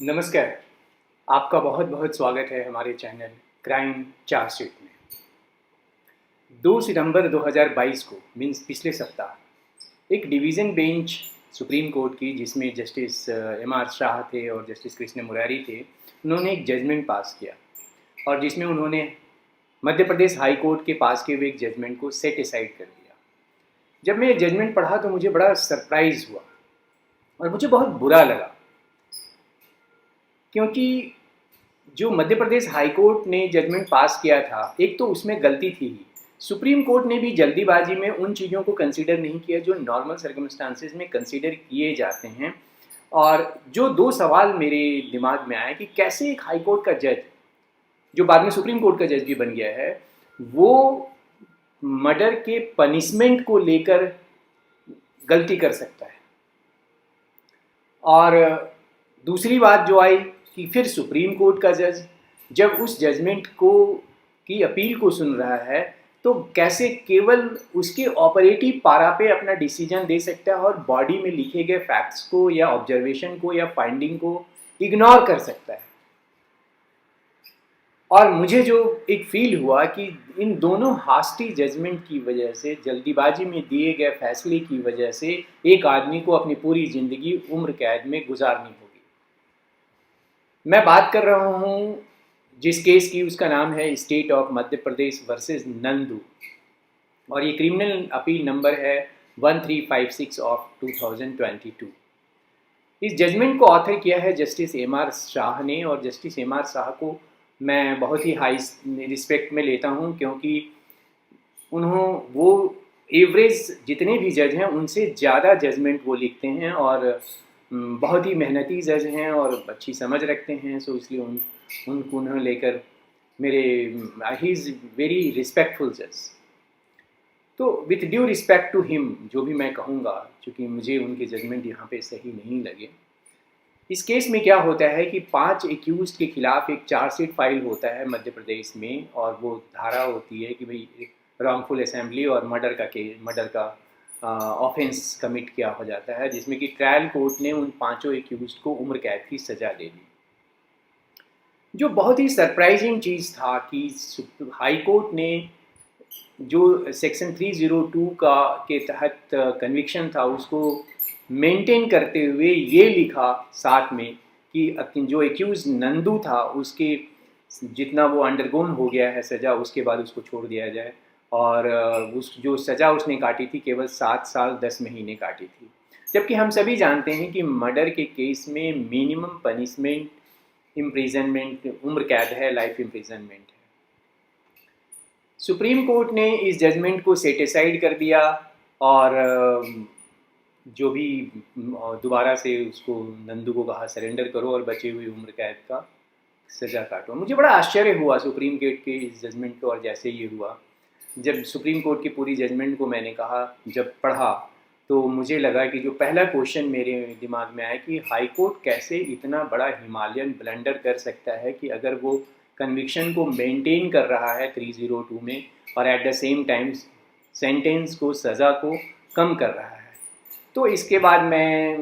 नमस्कार। आपका बहुत बहुत स्वागत है हमारे चैनल क्राइम चार्जशीट में। 2 सितंबर 2022 को मीन्स पिछले सप्ताह एक डिवीज़न बेंच सुप्रीम कोर्ट की, जिसमें जस्टिस एम.आर. शाह थे और जस्टिस कृष्ण मुरारी थे, उन्होंने एक जजमेंट पास किया और जिसमें उन्होंने मध्य प्रदेश हाई कोर्ट के पास किए हुए एक जजमेंट को सेट असाइड कर दिया। जब मैं ये जजमेंट पढ़ा तो मुझे बड़ा सरप्राइज़ हुआ और मुझे बहुत बुरा लगा, क्योंकि जो मध्य प्रदेश हाई कोर्ट ने जजमेंट पास किया था, एक तो उसमें गलती थी ही। सुप्रीम कोर्ट ने भी जल्दीबाजी में उन चीज़ों को कंसीडर नहीं किया जो नॉर्मल सर्कमस्टांसेस में कंसीडर किए जाते हैं। और जो दो सवाल मेरे दिमाग में आए कि कैसे एक हाई कोर्ट का जज, जो बाद में सुप्रीम कोर्ट का जज भी बन गया है, वो मर्डर के पनिशमेंट को लेकर गलती कर सकता है। और दूसरी बात जो आई कि फिर सुप्रीम कोर्ट का जज जब उस जजमेंट को की अपील को सुन रहा है, तो कैसे केवल उसके ऑपरेटिव पारा पे अपना डिसीजन दे सकता है और बॉडी में लिखे गए फैक्ट्स को या ऑब्जर्वेशन को या फाइंडिंग को इग्नोर कर सकता है। और मुझे जो एक फील हुआ कि इन दोनों हास्टी जजमेंट की वजह से, जल्दीबाजी में दिए गए फैसले की वजह से एक आदमी को अपनी पूरी ज़िंदगी उम्र कैद में गुजारनी होगी। मैं बात कर रहा हूँ जिस केस की, उसका नाम है state of Madhya Pradesh versus Nandu, और ये क्रिमिनल अपील नंबर है 1356 ऑफ 2022। इस जजमेंट को ऑथर किया है जस्टिस एम.आर. शाह ने, और जस्टिस एम.आर. शाह को मैं बहुत ही हाई रिस्पेक्ट में लेता हूँ, क्योंकि वो एवरेज जितने भी जज हैं उनसे ज़्यादा जजमेंट वो लिखते हैं और बहुत ही मेहनती जज हैं और अच्छी समझ रखते हैं। सो इसलिए उनको उन्हें लेकर मेरे ही इज़ वेरी रिस्पेक्टफुल जज। तो with due respect to him जो भी मैं कहूँगा, क्योंकि मुझे उनके जजमेंट यहाँ पे सही नहीं लगे। इस केस में क्या होता है कि 5 एक्यूज़ के खिलाफ एक चार्जशीट फाइल होता है मध्य प्रदेश में, और वो धारा होती है कि भाई रॉन्गफुल असेंबली और मर्डर का ऑफेंस कमिट किया हो जाता है, जिसमें कि ट्रायल कोर्ट ने उन 5 एक्यूज़ को उम्र कैद की सज़ा दे दी। जो बहुत ही सरप्राइजिंग चीज़ था कि हाई कोर्ट ने जो सेक्शन 302 के तहत कन्विक्शन था, उसको मेंटेन करते हुए ये लिखा साथ में कि जो एक्यूज़ नंदू था उसके जितना वो अंडरगोन हो गया है सज़ा, उसके बाद उसको छोड़ दिया जाए। और उस जो सज़ा उसने काटी थी केवल 7 साल 10 महीने काटी थी, जबकि हम सभी जानते हैं कि मर्डर के केस में मिनिमम पनिशमेंट इम्प्रिजनमेंट उम्र कैद है, लाइफ इम्प्रिजनमेंट है। सुप्रीम कोर्ट ने इस जजमेंट को सेट असाइड कर दिया और जो भी दोबारा से उसको नंदू को कहा सरेंडर करो और बचे हुई उम्र कैद का सज़ा काटो। मुझे बड़ा आश्चर्य हुआ सुप्रीम कोर्ट के इस जजमेंट को, और जैसे ये हुआ, जब सुप्रीम कोर्ट की पूरी जजमेंट को मैंने जब पढ़ा, तो मुझे लगा कि जो पहला क्वेश्चन मेरे दिमाग में आया कि हाई कोर्ट कैसे इतना बड़ा हिमालयन ब्लंडर कर सकता है कि अगर वो कन्विक्शन को मेंटेन कर रहा है 302 में और at the same time sentence को, सज़ा को कम कर रहा है। तो इसके बाद मैं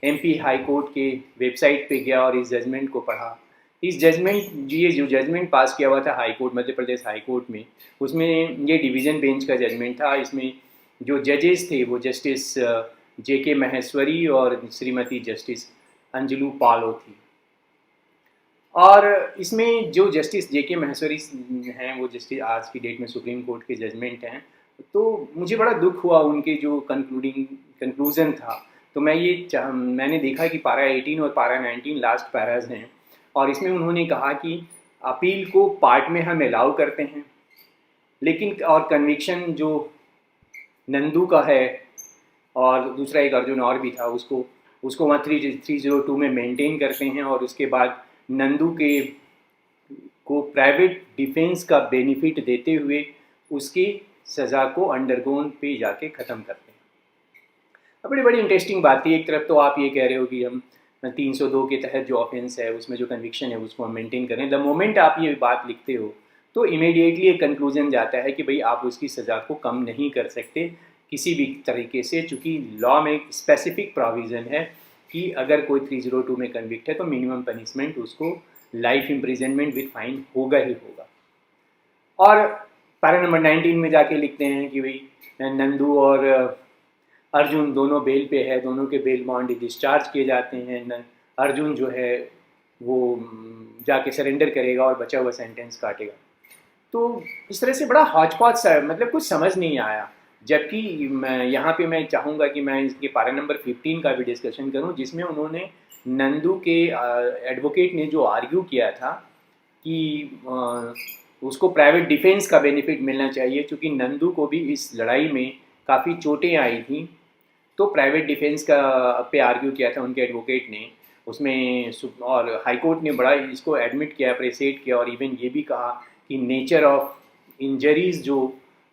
एमपी हाई कोर्ट के वेबसाइट पे गया और इस जजमेंट को पढ़ा। ये जो जजमेंट पास किया हुआ था high court, Madhya Pradesh high court में, उसमें ये डिवीज़न बेंच का जजमेंट था। इसमें जो जजेस थे वो जस्टिस जे.के. महेश्वरी और श्रीमती जस्टिस अंजुलू पालो थी। और इसमें जो जस्टिस जे.के. महेश्वरी हैं, वो जस्टिस आज की डेट में सुप्रीम कोर्ट के जजमेंट हैं। तो मुझे बड़ा दुख हुआ उनके जो कंक्लूज़न था। तो मैंने देखा कि पारा 18 और पारा 19 लास्ट पैराज हैं, और इसमें उन्होंने कहा कि अपील को पार्ट में हम अलाउ करते हैं, लेकिन और कन्विक्शन जो नंदू का है और दूसरा एक अर्जुन और भी था, उसको 1302 में मेंटेन करते हैं, और उसके बाद नंदू को प्राइवेट डिफेंस का बेनिफिट देते हुए उसकी सज़ा को अंडरगोन पे जाके ख़त्म करते हैं। अब बड़ी इंटरेस्टिंग बात थी। एक तरफ तो आप ये कह रहे हो कि हम 302 के तहत जो ऑफेंस है उसमें जो कन्विक्शन है उसको हम मेंटेन करें। द मोमेंट आप ये बात लिखते हो तो इमीडिएटली एक कंक्लूजन जाता है कि भाई आप उसकी सज़ा को कम नहीं कर सकते किसी भी तरीके से, चूँकि लॉ में एक स्पेसिफिक प्रोविज़न है कि अगर कोई 302 में कन्विक्ट है तो मिनिमम पनिशमेंट उसको लाइफ इम्प्रिजनमेंट विद फाइन होगा ही होगा। और पैरा नंबर 19 में जाके लिखते हैं कि भाई नंदू और अर्जुन दोनों बेल पे है, दोनों के बेल बॉन्ड डिस्चार्ज किए जाते हैं। अर्जुन जो है वो जाके सरेंडर करेगा और बचा हुआ सेंटेंस काटेगा। तो इस तरह से बड़ा हॉच पॉच सा, मतलब कुछ समझ नहीं आया। जबकि मैं यहाँ पे मैं चाहूँगा कि मैं इसके पारा नंबर 15 का भी डिस्कशन करूँ, जिसमें उन्होंने नंदू के एडवोकेट ने जो आर्ग्यू किया था कि उसको प्राइवेट डिफेंस का बेनिफिट मिलना चाहिए, क्योंकि नंदू को भी इस लड़ाई में काफ़ी चोटें आई थी। तो प्राइवेट डिफेंस का पे आर्ग्यू किया था उनके एडवोकेट ने उसमें, और हाई कोर्ट ने बड़ा इसको एडमिट किया, अप्रिशिएट किया, और इवन ये भी कहा कि नेचर ऑफ इंजरीज जो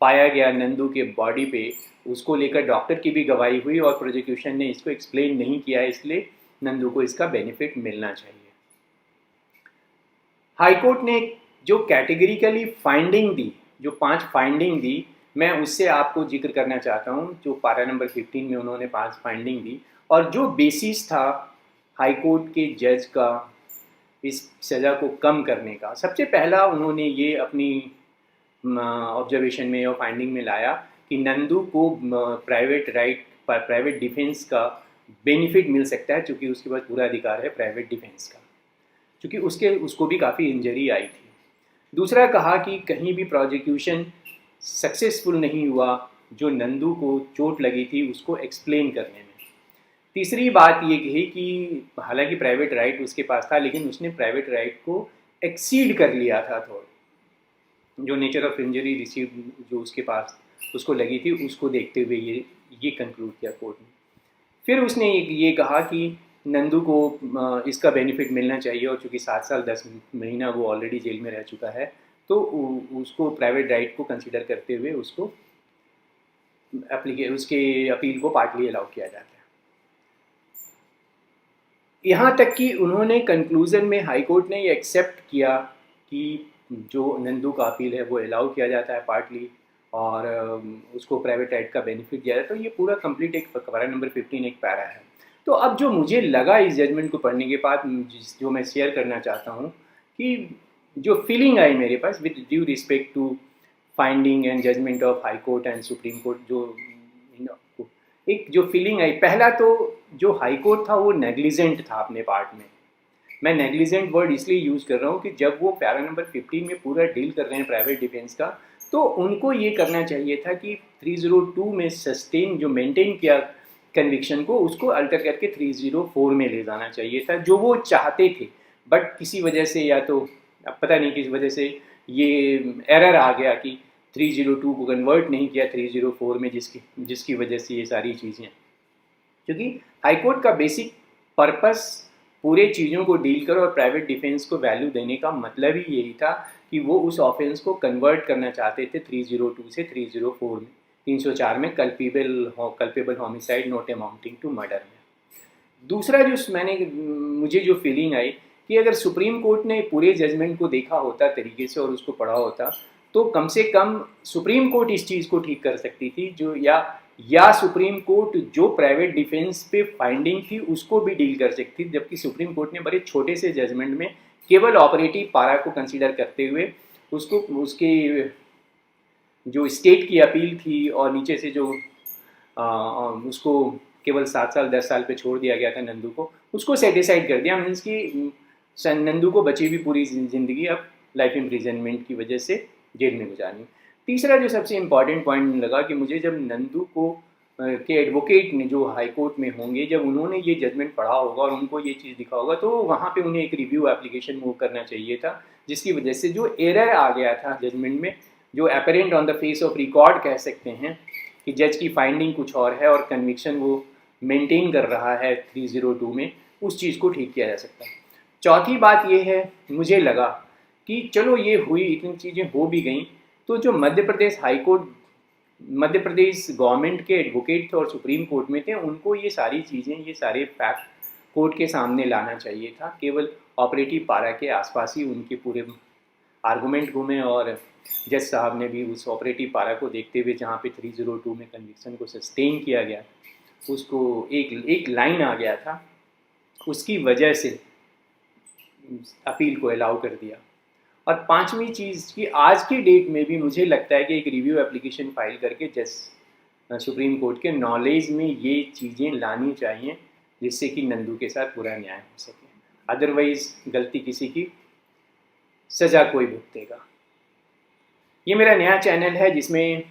पाया गया नंदू के बॉडी पे, उसको लेकर डॉक्टर की भी गवाही हुई और प्रोसिक्यूशन ने इसको एक्सप्लेन नहीं किया, इसलिए नंदू को इसका बेनिफिट मिलना चाहिए। हाई कोर्ट ने जो कैटेगरिकली फाइंडिंग दी, जो 5 फाइंडिंग दी, मैं उससे आपको जिक्र करना चाहता हूँ। जो पारा नंबर 15 में उन्होंने 5 फाइंडिंग दी, और जो बेसिस था हाई कोर्ट के जज का इस सज़ा को कम करने का। सबसे पहला उन्होंने ये अपनी ऑब्जर्वेशन में और फाइंडिंग में लाया कि नंदू को प्राइवेट डिफेंस का बेनिफिट मिल सकता है, क्योंकि उसके पास पूरा अधिकार है प्राइवेट डिफेंस का, क्योंकि उसको भी काफ़ी इंजरी आई थी। दूसरा कहा कि कहीं भी प्रोसिक्यूशन सक्सेसफुल नहीं हुआ जो नंदू को चोट लगी थी उसको एक्सप्लेन करने में। तीसरी बात ये कही कि हालांकि प्राइवेट राइट उसके पास था, लेकिन उसने प्राइवेट राइट को एक्सीड कर लिया था थोड़ा, जो नेचर ऑफ इंजरी रिसीव जो उसके पास उसको लगी थी उसको देखते हुए ये कंक्लूड किया कोर्ट ने। फिर उसने ये कहा कि नंदू को इसका बेनिफिट मिलना चाहिए, और चूँकि 7 साल 10 महीना वो ऑलरेडी जेल में रह चुका है, तो उसको प्राइवेट राइट को कंसीडर करते हुए उसको उसके अपील को पार्टली अलाउ किया जाता है। यहाँ तक कि उन्होंने कंक्लूज़न में हाई कोर्ट ने ये एक्सेप्ट किया कि जो नंदू का अपील है वो अलाउ किया जाता है पार्टली, और उसको प्राइवेट राइट का बेनिफिट दिया जाता है। तो ये पूरा कंप्लीट एक पारा नंबर 15 एक पैरा है। तो अब जो मुझे लगा इस जजमेंट को पढ़ने के बाद, जो मैं शेयर करना चाहता हूँ, कि जो फीलिंग आई मेरे पास with due respect to finding and judgment of high court and supreme court, जो एक जो फीलिंग आई, पहला तो जो हाई कोर्ट था वो नेग्लिजेंट था अपने पार्ट में। मैं नेग्लिजेंट वर्ड इसलिए यूज़ कर रहा हूँ कि जब वो पैरा नंबर 15 में पूरा डील कर रहे हैं प्राइवेट डिफेंस का, तो उनको ये करना चाहिए था कि 302 में सस्टेन जो मेंटेन किया कन्विक्शन को, उसको अल्टर करके 304 में ले जाना चाहिए था, जो वो चाहते थे। बट किसी वजह से, या तो अब पता नहीं किस वजह से, ये एरर आ गया कि 302 को कन्वर्ट नहीं किया 304 में, जिसकी वजह से ये सारी चीज़ें, क्योंकि हाईकोर्ट का बेसिक पर्पस पूरे चीज़ों को डील करो और प्राइवेट डिफेंस को वैल्यू देने का मतलब ही यही था कि वो उस ऑफेंस को कन्वर्ट करना चाहते थे 302 से 304 में, 304 में culpable homicide not amounting to murder में। दूसरा जो मुझे जो फीलिंग आई कि अगर सुप्रीम कोर्ट ने पूरे जजमेंट को देखा होता तरीके से और उसको पढ़ा होता, तो कम से कम सुप्रीम कोर्ट इस चीज़ को ठीक कर सकती थी, जो या सुप्रीम कोर्ट जो प्राइवेट डिफेंस पे फाइंडिंग थी उसको भी डील कर सकती थी। जबकि सुप्रीम कोर्ट ने बड़े छोटे से जजमेंट में केवल ऑपरेटिव पारा को कंसीडर करते हुए उसके जो स्टेट की अपील थी और नीचे से जो उसको केवल 7 साल 10 साल पे छोड़ दिया गया था नंदू को, उसको सेटिसाइड कर दिया। मीन्स कि नंदू को बची भी पूरी ज़िंदगी अब लाइफ इम्प्रिजनमेंट की वजह से जेल में गुजारनी। तीसरा जो सबसे इम्पॉर्टेंट पॉइंट लगा कि मुझे, जब नंदू को के एडवोकेट ने जो हाई कोर्ट में होंगे, जब उन्होंने ये जजमेंट पढ़ा होगा और उनको ये चीज़ दिखा होगा, तो वहाँ पे उन्हें एक रिव्यू एप्लीकेशन मूव करना चाहिए था, जिसकी वजह से जो एरर आ गया था जजमेंट में, जो apparent on the face of record कह सकते हैं कि जज की फाइंडिंग कुछ और है और कन्विक्शन वो मेंटेन कर रहा है 302 में, उस चीज़ को ठीक किया जा सकता है। चौथी बात ये है, मुझे लगा कि चलो ये हुई, इतनी चीज़ें हो भी गई, तो जो Madhya Pradesh high court, Madhya Pradesh government के एडवोकेट थे और सुप्रीम कोर्ट में थे, उनको ये सारी चीज़ें, ये सारे फैक्ट कोर्ट के सामने लाना चाहिए था। केवल ऑपरेटिव पारा के आसपास ही उनके पूरे आर्गूमेंट घूमे, और जज साहब ने भी उस ऑपरेटिव पारा को देखते हुए, जहाँ पे 302 में कन्विक्शन को सस्टेन किया गया, उसको एक लाइन आ गया था उसकी वजह से अपील को अलाउ कर दिया। और पांचवी चीज़ कि आज की डेट में भी मुझे लगता है कि एक रिव्यू एप्लीकेशन फाइल करके सुप्रीम कोर्ट के नॉलेज में ये चीज़ें लानी चाहिए, जिससे कि नंदू के साथ पूरा न्याय हो सके। अदरवाइज गलती किसी की, सज़ा कोई भुगतेगा। ये मेरा नया चैनल है जिसमें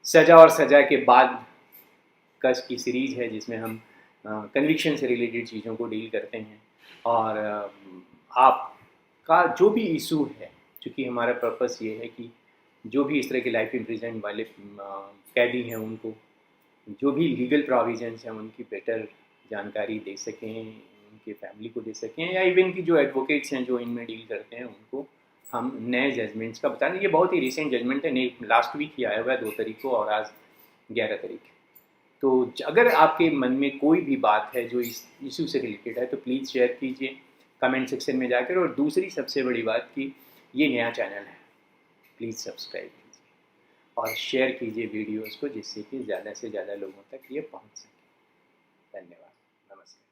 सज़ा और सज़ा के बाद कस की सीरीज़ है, जिसमें हम कन्विक्शन से रिलेटेड चीज़ों को डील करते हैं। और आपका जो भी इशू है, चूँकि हमारा पर्पस ये है कि जो भी इस तरह के लाइफ इम्प्रिजन वाले कैदी हैं उनको जो भी लीगल प्रोविजंस हैं उनकी बेटर जानकारी दे सकें, उनके फैमिली को दे सकें, या इवन की जो एडवोकेट्स हैं जो इनमें डील करते हैं उनको हम नए जजमेंट्स का बता दें। ये बहुत ही रिसेंट जजमेंट है, लास्ट वीक ही आया हुआ है 2 तारीख को, और आज 11 तारीख। तो अगर आपके मन में कोई भी बात है जो इस इशू से रिलेटेड है तो प्लीज़ शेयर कीजिए कमेंट सेक्शन में जाकर। और दूसरी सबसे बड़ी बात कि ये नया चैनल है, प्लीज़ सब्सक्राइब कीजिए और शेयर कीजिए वीडियोस को, जिससे कि ज़्यादा से ज़्यादा लोगों तक ये पहुंच सके। धन्यवाद, नमस्कार।